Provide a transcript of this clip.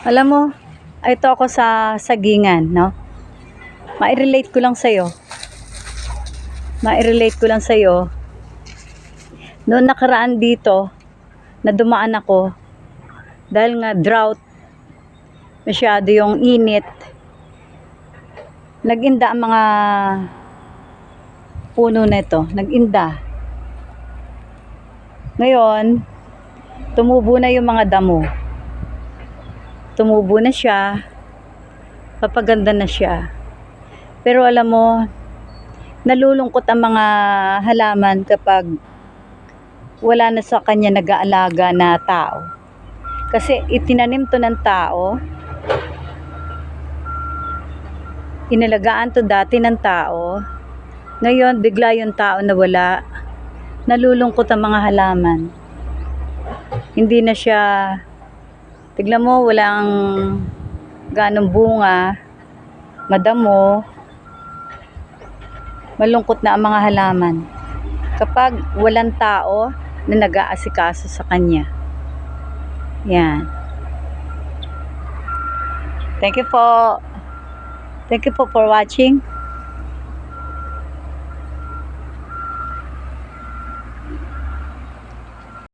Alam mo, ito ako sa sagingan, no? Mai-relate ko lang sa'yo. Noon nakaraan dito, na dumaan ako, dahil nga drought, masyado yung init, nag-inda ang mga puno na ito. Nag-inda. Ngayon, tumubo na yung mga damo. Tumubo na siya, papaganda na siya. Pero alam mo, nalulungkot ang mga halaman kapag wala na sa kanya nag-aalaga na tao. Kasi itinanim to ng tao, inalagaan to dati ng tao, ngayon bigla yung tao nawala, nalulungkot ang mga halaman. Hindi na siya, tignan mo, walang ganong bunga, madamo, malungkot na ang mga halaman kapag walang tao na nag-aasikaso sa kanya. Yan. Thank you po for watching.